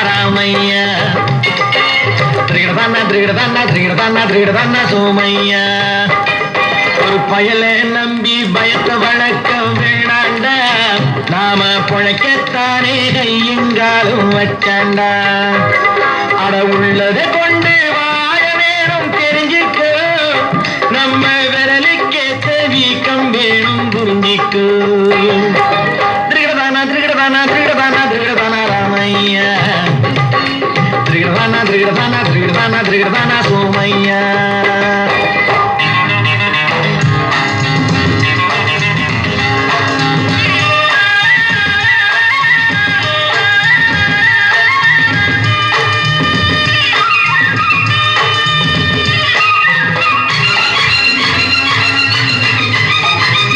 ராமையா சோமையா ஒரு பயலை நம்பி பயத்தை வளர்க்க வேணாண்டா, நாம பொழைக்கத்தானே கையுங்காலும் வச்சாண்டா. அட உள்ளதை கொண்டு வாழ வேணும் தெரிஞ்சுக்க, நம்ம விரலுக்கேத்த வீக்கம் வேணும் புரிஞ்சிக்கு. திருகிடதானா